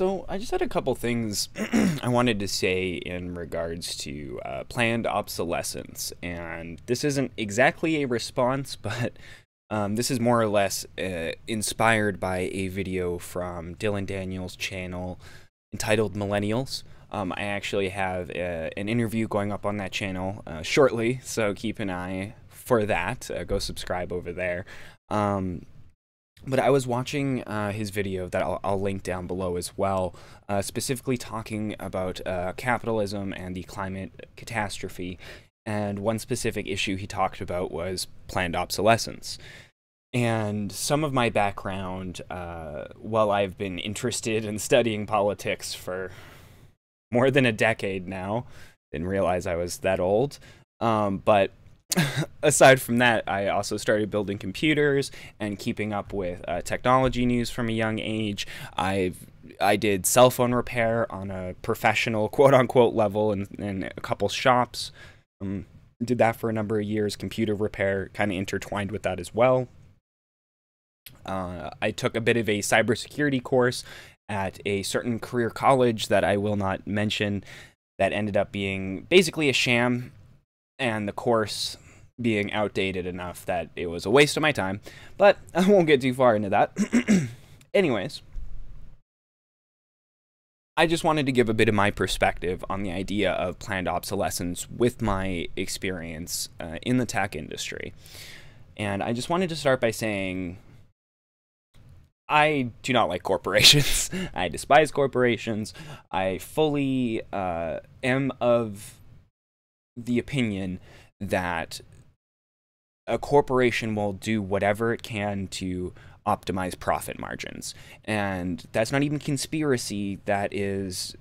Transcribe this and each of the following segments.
So I just had a couple things I wanted to say in regards to planned obsolescence, and this isn't exactly a response, but this is more or less inspired by a video from Dylan Daniels' channel entitled Millennials. I actually have an interview going up on that channel shortly, so keep an eye for that. Go subscribe over there. But I was watching his video that I'll link down below as well, specifically talking about capitalism and the climate catastrophe. And one specific issue he talked about was planned obsolescence. And some of my background, while I've been interested in studying politics for more than a decade now, didn't realize I was that old, but aside from that, I also started building computers and keeping up with technology news from a young age. I did cell phone repair on a professional, quote-unquote, level in a couple shops. Did that for a number of years. Computer repair kind of intertwined with that as well. I took a bit of a cybersecurity course at a certain career college that I will not mention that ended up being basically a sham, and the course being outdated enough that it was a waste of my time, but I won't get too far into that. Anyways, I just wanted to give a bit of my perspective on the idea of planned obsolescence with my experience in the tech industry. And I just wanted to start by saying I do not like corporations. I despise corporations. I fully am of the opinion that a corporation will do whatever it can to optimize profit margins. And that's not even conspiracy. That is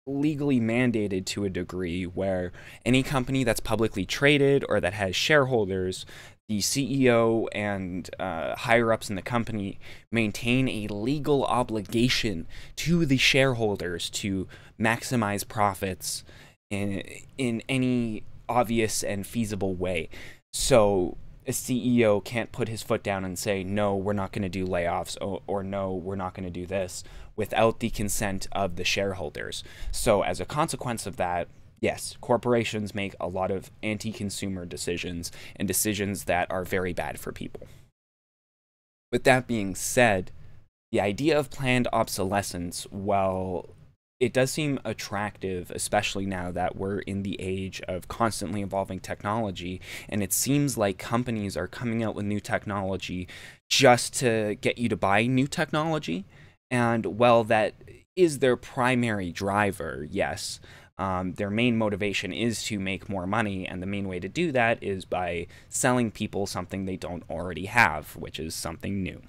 legally mandated to a degree where any company that's publicly traded or that has shareholders, the CEO and higher-ups in the company maintain a legal obligation to the shareholders to maximize profits in any obvious and feasible way. So a CEO can't put his foot down and say, no, we're not going to do layoffs, or no, we're not going to do this, without the consent of the shareholders. So as a consequence of that, yes, corporations make a lot of anti-consumer decisions and decisions that are very bad for people. With that being said, the idea of planned obsolescence, well, it does seem attractive, especially now that we're in the age of constantly evolving technology, and it seems like companies are coming out with new technology just to get you to buy new technology. And well, that is their primary driver, yes. Their main motivation is to make more money, and the main way to do that is by selling people something they don't already have, which is something new.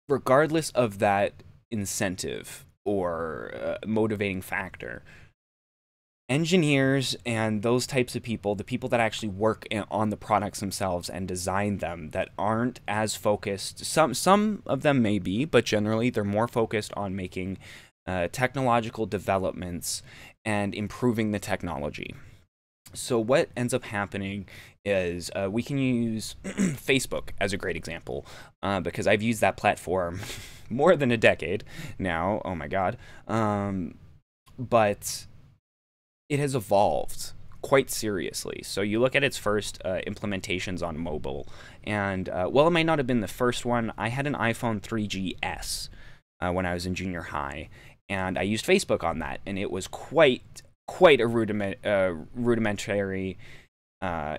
Regardless of that incentive or motivating factor, engineers and those types of people, the people that actually work on the products themselves and design them, that aren't as focused, some of them may be, but generally they're more focused on making technological developments and improving the technology. So what ends up happening is we can use Facebook as a great example, because I've used that platform more than a decade now. Oh my God. But it has evolved quite seriously. So you look at its first implementations on mobile, and well, it might not have been the first one. I had an iPhone 3GS when I was in junior high, and I used Facebook on that, and it was quite a rudimentary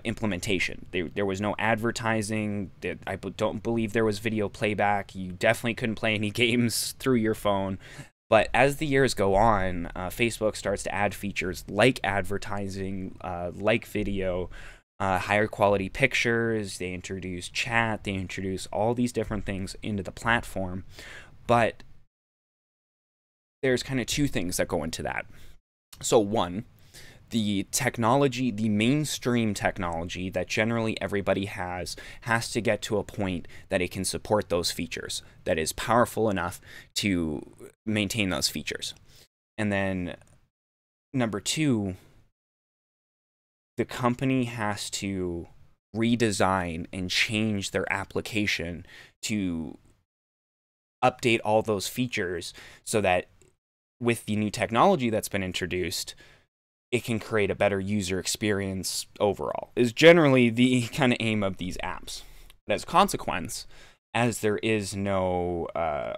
implementation. There was no advertising. I don't believe there was video playback. You definitely couldn't play any games through your phone. But as the years go on, Facebook starts to add features like advertising, like video, higher quality pictures. They introduce chat. They introduce all these different things into the platform. But there's kind of two things that go into that. So one, the technology, the mainstream technology that generally everybody has to get to a point that it can support those features, that is powerful enough to maintain those features. And then number two, the company has to redesign and change their application to update all those features so that with the new technology that's been introduced, it can create a better user experience overall, is generally the kind of aim of these apps. But as a consequence, as there is no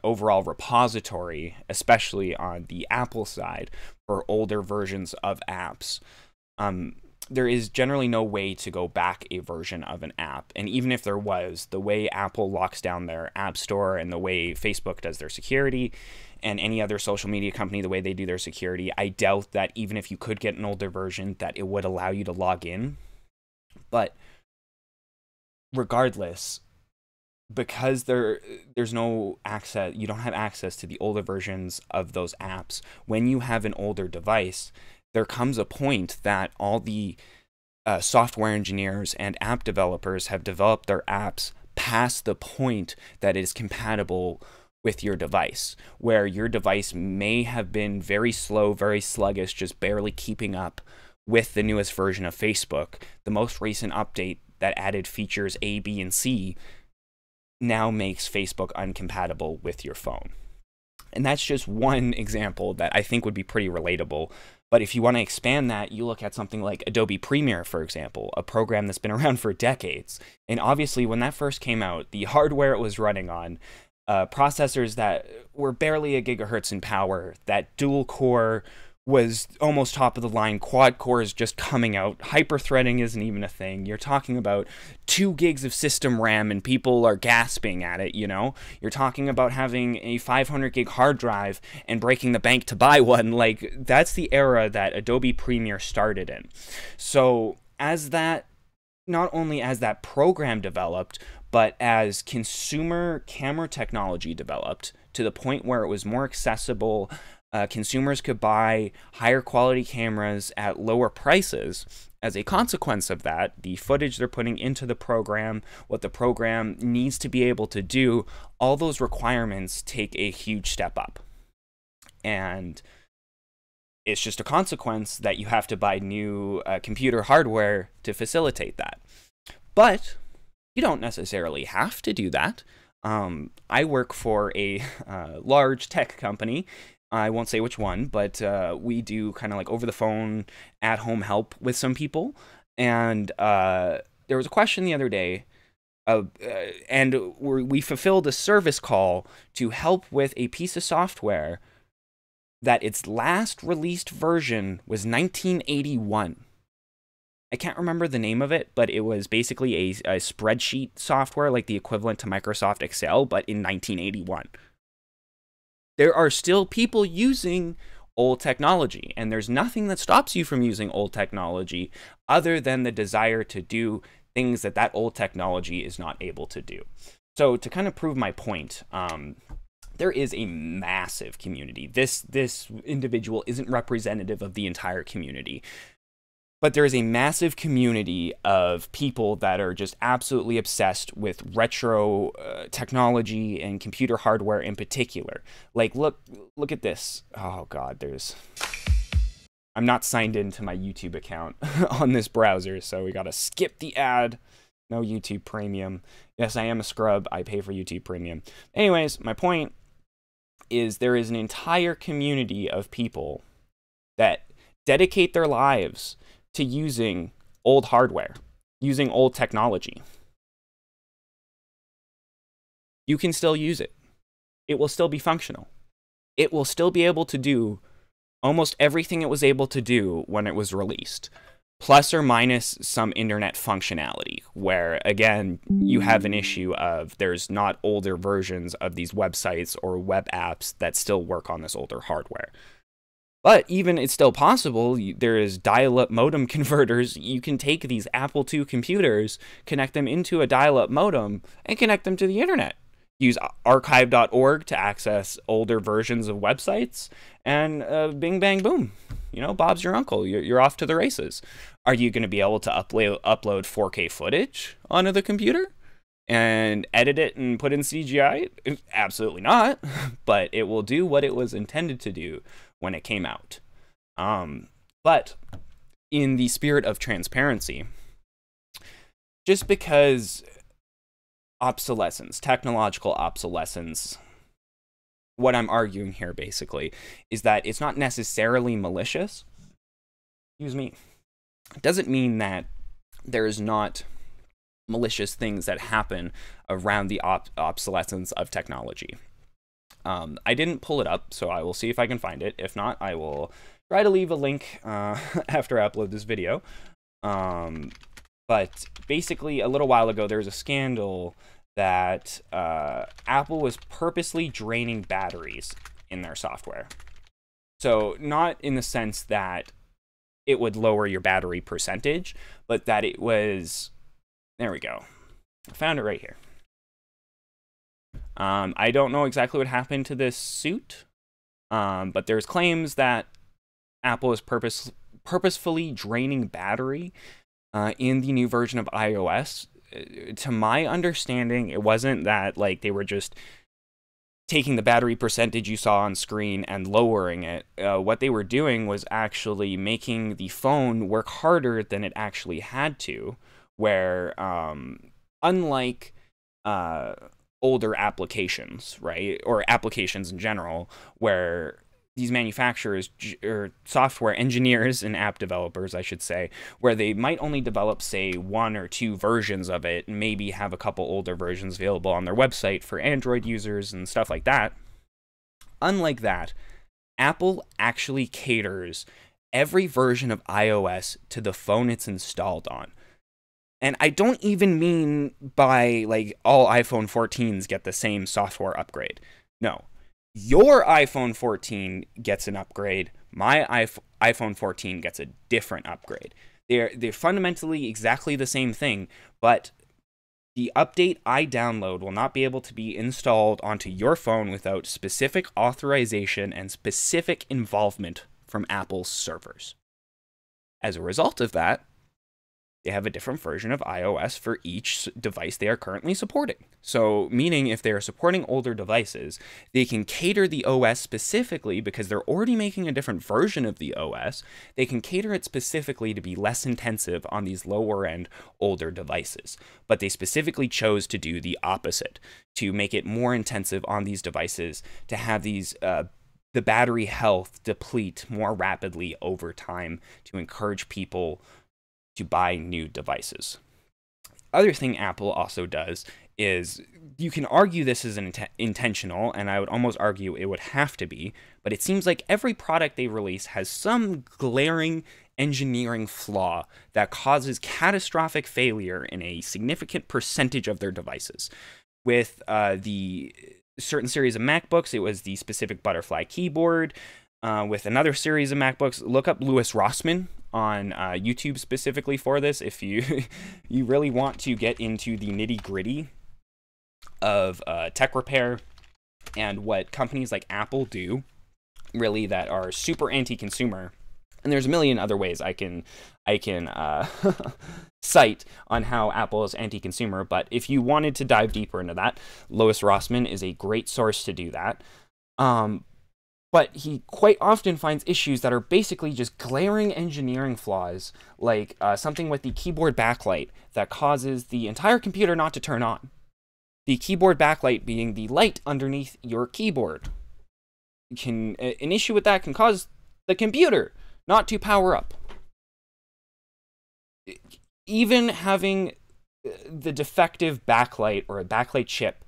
overall repository, especially on the Apple side, for older versions of apps, there is generally no way to go back a version of an app. And even if there was, the way Apple locks down their app store and the way Facebook does their security and any other social media company, the way they do their security, I doubt that even if you could get an older version, that it would allow you to log in. But regardless, because there's no access, you don't have access to the older versions of those apps. When you have an older device, there comes a point that all the software engineers and app developers have developed their apps past the point that it is compatible with your device, where your device may have been very slow, very sluggish, just barely keeping up with the newest version of Facebook. The most recent update that added features A, B, and C now makes Facebook uncompatible with your phone. And that's just one example that I think would be pretty relatable. But if you want to expand that, you look at something like Adobe Premiere, for example, a program that's been around for decades. And obviously, when that first came out, the hardware it was running on, processors that were barely a gigahertz in power, that dual core was almost top of the line, quad core is just coming out, hyper-threading isn't even a thing. You're talking about 2 gigs of system RAM and people are gasping at it, you know? You're talking about having a 500 gig hard drive and breaking the bank to buy one. Like, that's the era that Adobe Premiere started in. So as that, not only as that program developed, but as consumer camera technology developed to the point where it was more accessible, consumers could buy higher quality cameras at lower prices. As a consequence of that, the footage they're putting into the program, what the program needs to be able to do, all those requirements take a huge step up. And it's just a consequence that you have to buy new computer hardware to facilitate that. But you don't necessarily have to do that. I work for a large tech company. I won't say which one, but we do kind of like over-the-phone, at-home help with some people. And there was a question the other day, and we fulfilled a service call to help with a piece of software that its last released version was 1981. I can't remember the name of it, but it was basically a spreadsheet software, like the equivalent to Microsoft Excel, but in 1981. There are still people using old technology, and there's nothing that stops you from using old technology other than the desire to do things that that old technology is not able to do. So to kind of prove my point, there is a massive community. This individual isn't representative of the entire community, but there is a massive community of people that are just absolutely obsessed with retro technology and computer hardware in particular. Like, look at this. Oh God, I'm not signed into my YouTube account on this browser, so we gotta skip the ad. No YouTube Premium. Yes, I am a scrub. I pay for YouTube Premium. Anyways, my point is there is an entire community of people that dedicate their lives to using old hardware, using old technology. You can still use it. It will still be functional. It will still be able to do almost everything it was able to do when it was released, plus or minus some internet functionality, where, again, you have an issue of there's not older versions of these websites or web apps that still work on this older hardware. But even it's still possible, there is dial-up modem converters. You can take these Apple II computers, connect them into a dial-up modem, and connect them to the internet. Use archive.org to access older versions of websites, and bing, bang, boom. You know, Bob's your uncle. You're off to the races. Are you going to be able to upload 4K footage onto the computer and edit it and put in CGI? Absolutely not. But it will do what it was intended to do when it came out. But in the spirit of transparency, just because obsolescence, technological obsolescence, what I'm arguing here, basically, is that it's not necessarily malicious. Excuse me. It doesn't mean that there's not malicious things that happen around the obsolescence of technology. I didn't pull it up, so I will see if I can find it. If not, I will try to leave a link after I upload this video. But basically, a little while ago, there was a scandal that Apple was purposely draining batteries in their software. So not in the sense that it would lower your battery percentage, but that it was... There we go. I found it right here. I don't know exactly what happened to this suit, but there's claims that Apple is purposefully draining battery in the new version of iOS. To my understanding, it wasn't that like they were just taking the battery percentage you saw on screen and lowering it. What they were doing was actually making the phone work harder than it actually had to, where unlike older applications, right, or applications in general, where these manufacturers or software engineers and app developers, I should say, where they might only develop, say, 1 or 2 versions of it, and maybe have a couple older versions available on their website for Android users and stuff like that. Unlike that, Apple actually caters every version of iOS to the phone it's installed on. And I don't even mean by, like, all iPhone 14s get the same software upgrade. No. Your iPhone 14 gets an upgrade. My iPhone 14 gets a different upgrade. They're fundamentally exactly the same thing, but the update I download will not be able to be installed onto your phone without specific authorization and specific involvement from Apple's servers. As a result of that, they have a different version of iOS for each device they are currently supporting. So, meaning if they are supporting older devices, they can cater the OS specifically because they're already making a different version of the OS. They can cater it specifically to be less intensive on these lower end older devices. But they specifically chose to do the opposite, to make it more intensive on these devices, to have these the battery health deplete more rapidly over time, to encourage people to buy new devices. Other thing Apple also does is, you can argue this is intentional, and I would almost argue it would have to be, but it seems like every product they release has some glaring engineering flaw that causes catastrophic failure in a significant percentage of their devices. With the certain series of MacBooks, it was the specific butterfly keyboard. With another series of MacBooks, look up Louis Rossman on YouTube specifically for this if you you really want to get into the nitty-gritty of tech repair and what companies like Apple do, really, that are super anti-consumer. And there's a million other ways I can cite on how Apple is anti-consumer, but if you wanted to dive deeper into that, Louis Rossman is a great source to do that. But he quite often finds issues that are basically just glaring engineering flaws, like something with the keyboard backlight that causes the entire computer not to turn on. The keyboard backlight being the light underneath your keyboard. An issue with that can cause the computer not to power up. Even having the defective backlight or a backlight chip,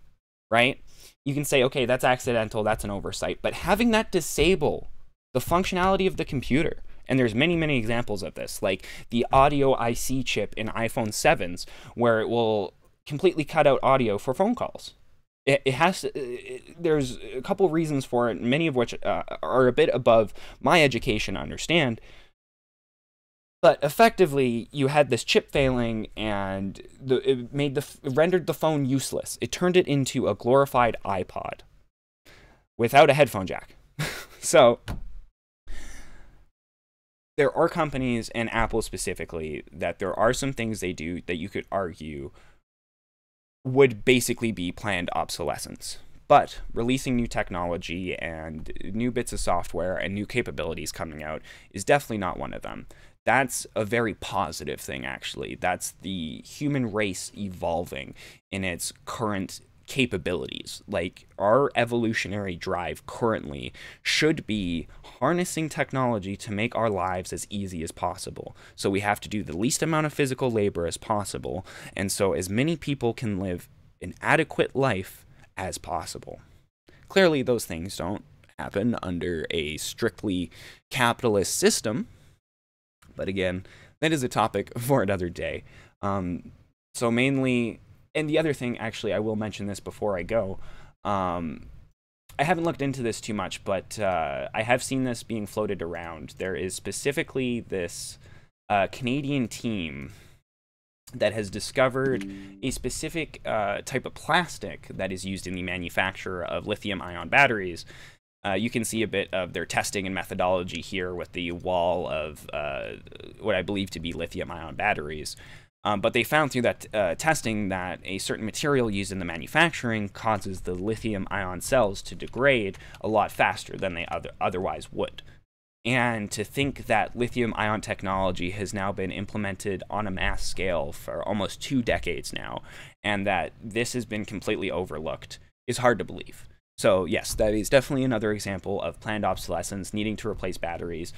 right? You can say, okay, that's accidental, that's an oversight, but having that disable the functionality of the computer, and there's many, many examples of this, like the audio IC chip in iPhone 7s, where it will completely cut out audio for phone calls. It has to, there's a couple reasons for it, many of which are a bit above my education to understand. But effectively, you had this chip failing, and it rendered the phone useless. It turned it into a glorified iPod without a headphone jack. So there are companies, and Apple specifically, that there are some things they do that you could argue would basically be planned obsolescence. But releasing new technology and new bits of software and new capabilities coming out is definitely not one of them. That's a very positive thing, actually. That's the human race evolving in its current capabilities. Like, our evolutionary drive currently should be harnessing technology to make our lives as easy as possible. So we have to do the least amount of physical labor as possible, and so as many people can live an adequate life as possible. Clearly, those things don't happen under a strictly capitalist system, but again, that is a topic for another day. So mainly, and the other thing, actually, I will mention this before I go. I haven't looked into this too much, but I have seen this being floated around. There is specifically this Canadian team that has discovered a specific type of plastic that is used in the manufacture of lithium-ion batteries. You can see a bit of their testing and methodology here with the wall of what I believe to be lithium-ion batteries. But they found through that testing that a certain material used in the manufacturing causes the lithium-ion cells to degrade a lot faster than they otherwise would. And to think that lithium-ion technology has now been implemented on a mass scale for almost 2 decades now, and that this has been completely overlooked, is hard to believe. So yes, that is definitely another example of planned obsolescence, needing to replace batteries.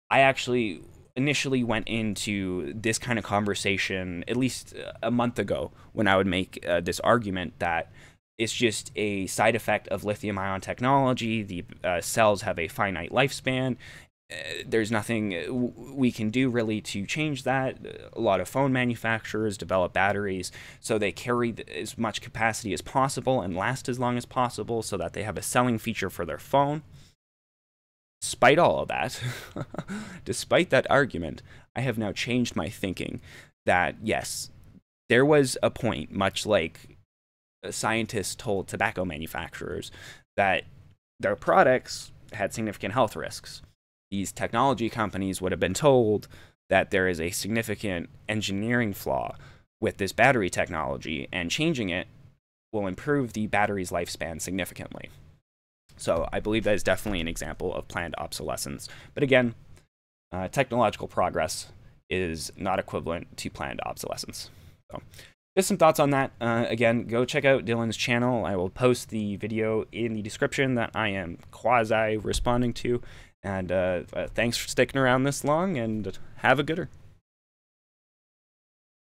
I actually initially went into this kind of conversation at least a month ago when I would make this argument that it's just a side effect of lithium-ion technology. The cells have a finite lifespan. There's nothing we can do really to change that. A lot of phone manufacturers develop batteries so they carry as much capacity as possible and last as long as possible so that they have a selling feature for their phone. Despite all of that, despite that argument, I have now changed my thinking that, yes, there was a point, much like scientists told tobacco manufacturers, that their products had significant health risks. These technology companies would have been told that there is a significant engineering flaw with this battery technology, and changing it will improve the battery's lifespan significantly. So I believe that is definitely an example of planned obsolescence. But again, technological progress is not equivalent to planned obsolescence. So just some thoughts on that. Again, go check out Dylan's channel. I will post the video in the description that I am quasi responding to. And thanks for sticking around this long, and have a gooder.